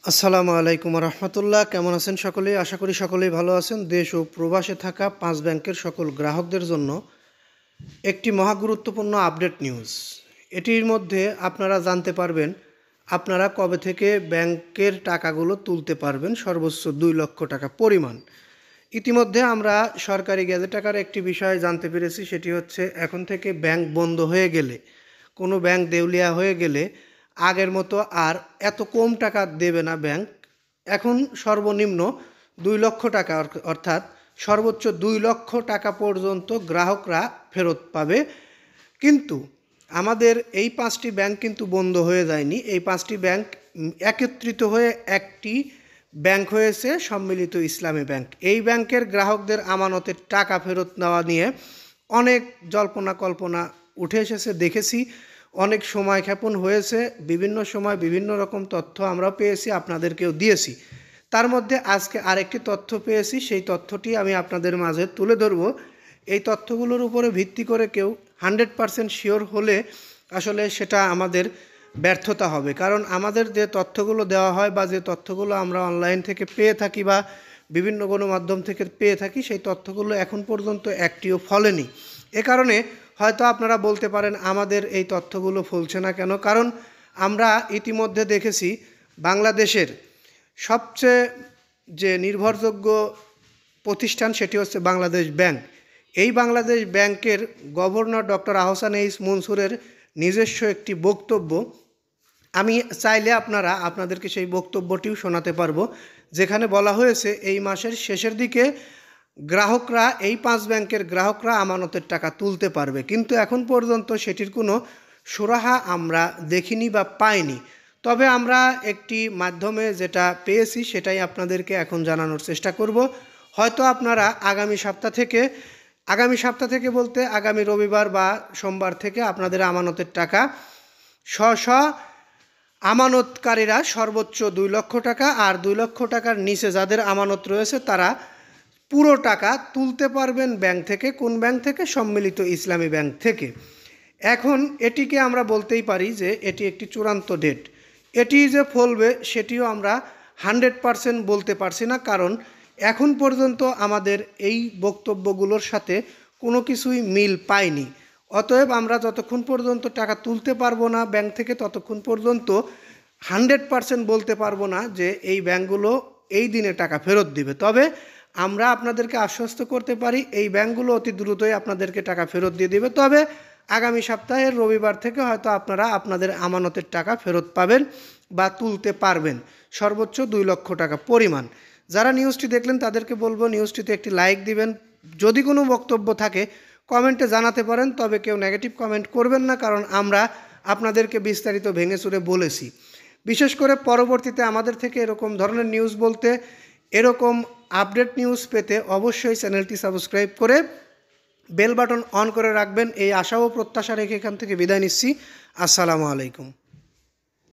আসসালামু আলাইকুম রহমতুল্লাহ। কেমন আছেন সকলেই? আশা করি সকলেই ভালো আছেন। দেশ ও প্রবাসে থাকা 5 ব্যাংকের সকল গ্রাহকদের জন্য একটি মহা গুরুত্বপূর্ণ আপডেট নিউজ। এটির মধ্যে আপনারা জানতে পারবেন আপনারা কবে থেকে ব্যাংকের টাকাগুলো তুলতে পারবেন, সর্বোচ্চ 2 লক্ষ টাকা পরিমাণ। ইতিমধ্যে আমরা সরকারি গেজেট আকারে একটি বিষয় জানতে পেরেছি, সেটি হচ্ছে এখন থেকে ব্যাংক বন্ধ হয়ে গেলে, কোনো ব্যাংক দেউলিয়া হয়ে গেলে আগের মতো আর এত কম টাকা দেবে না ব্যাংক। এখন সর্বনিম্ন 2 লক্ষ টাকা, অর্থাৎ সর্বোচ্চ 2 লক্ষ টাকা পর্যন্ত গ্রাহকরা ফেরত পাবে। কিন্তু আমাদের এই 5টি ব্যাংক কিন্তু বন্ধ হয়ে যায়নি। এই 5টি ব্যাংক একত্রিত হয়ে একটি ব্যাংক হয়েছে সম্মিলিত ইসলামী ব্যাংক। এই ব্যাংকের গ্রাহকদের আমানতের টাকা ফেরত নেওয়া নিয়ে অনেক জল্পনা কল্পনা উঠে এসেছে, দেখেছি, অনেক সময় ক্ষেপণ হয়েছে, বিভিন্ন সময় বিভিন্ন রকম তথ্য আমরা পেয়েছি, আপনাদেরকেও দিয়েছি। তার মধ্যে আজকে আরেকটি তথ্য পেয়েছি, সেই তথ্যটি আমি আপনাদের মাঝে তুলে ধরব। এই তথ্যগুলোর উপরে ভিত্তি করে কেউ 100% শিওর হলে আসলে সেটা আমাদের ব্যর্থতা হবে। কারণ আমাদের যে তথ্যগুলো দেওয়া হয় বা যে তথ্যগুলো আমরা অনলাইন থেকে পেয়ে থাকি বা বিভিন্ন গণমাধ্যম থেকে পেয়ে থাকি, সেই তথ্যগুলো এখন পর্যন্ত একটিও ফলেনি। এ কারণে হয়তো আপনারা বলতে পারেন আমাদের এই তথ্যগুলো ফলছে না কেন? কারণ আমরা ইতিমধ্যে দেখেছি বাংলাদেশের সবচেয়ে যে নির্ভরযোগ্য প্রতিষ্ঠান সেটি হচ্ছে বাংলাদেশ ব্যাংক। এই বাংলাদেশ ব্যাংকের গভর্নর ডক্টর আহসান এইচ মনসুরের নিজস্ব একটি বক্তব্য, আমি চাইলে আপনাদেরকে সেই বক্তব্যটিও শোনাতে পারবো, যেখানে বলা হয়েছে এই মাসের শেষের দিকে গ্রাহকরা, এই 5 ব্যাংকের গ্রাহকরা আমানতের টাকা তুলতে পারবে। কিন্তু এখন পর্যন্ত সেটির কোনো সুরাহা আমরা দেখিনি বা পাইনি। তবে আমরা একটি মাধ্যমে যেটা পেয়েছি সেটাই আপনাদেরকে এখন জানানোর চেষ্টা করব। হয়তো আপনারা আগামী সপ্তাহ থেকে বলতে আগামী রবিবার বা সোমবার থেকে আপনাদের আমানতের টাকা আমানতকারীরা সর্বোচ্চ 2 লক্ষ টাকা আর 2 লক্ষ টাকার নিচে যাদের আমানত রয়েছে তারা পুরো টাকা তুলতে পারবেন ব্যাংক থেকে। কোন ব্যাংক থেকে? সম্মিলিত ইসলামী ব্যাংক থেকে। এখন এটিকে আমরা বলতেই পারি যে এটি একটি চূড়ান্ত ডেট। এটি যে ফলবে সেটিও আমরা 100% বলতে পারছি না, কারণ এখন পর্যন্ত আমাদের এই বক্তব্যগুলোর সাথে কোনো কিছুই মিল পাইনি। অতএব আমরা যতক্ষণ পর্যন্ত টাকা তুলতে পারবো না ব্যাংক থেকে, ততক্ষণ পর্যন্ত 100% বলতে পারবো না যে এই ব্যাংকগুলো এই দিনে টাকা ফেরত দিবে। তবে আমরা আপনাদেরকে আশ্বস্ত করতে পারি এই ব্যাংকগুলো অতি দ্রুতই আপনাদেরকে টাকা ফেরত দিয়ে দিবে। তবে আগামী সপ্তাহের রবিবার থেকে হয়তো আপনারা আপনাদের আমানতের টাকা ফেরত পাবেন বা তুলতে পারবেন, সর্বোচ্চ 2 লক্ষ টাকা পরিমাণ। যারা নিউজটি দেখলেন তাদেরকে বলবো নিউজটিতে একটি লাইক দিবেন। যদি কোনো বক্তব্য থাকে কমেন্টে জানাতে পারেন, তবে কেউ নেগেটিভ কমেন্ট করবেন না, কারণ আমরা আপনাদেরকে বিস্তারিত ভেঙে চুরে বলেছি। বিশেষ করে পরবর্তীতে আমাদের থেকে এরকম ধরনের নিউজ বলতে, এরকম আপডেট নিউজ পেতে অবশ্যই চ্যানেলটি সাবস্ক্রাইব করে বেল বাটন অন করে রাখবেন, এই আশা ও প্রত্যাশা রেখে এখান থেকে বিদায় নিচ্ছি। আসসালামু আলাইকুম।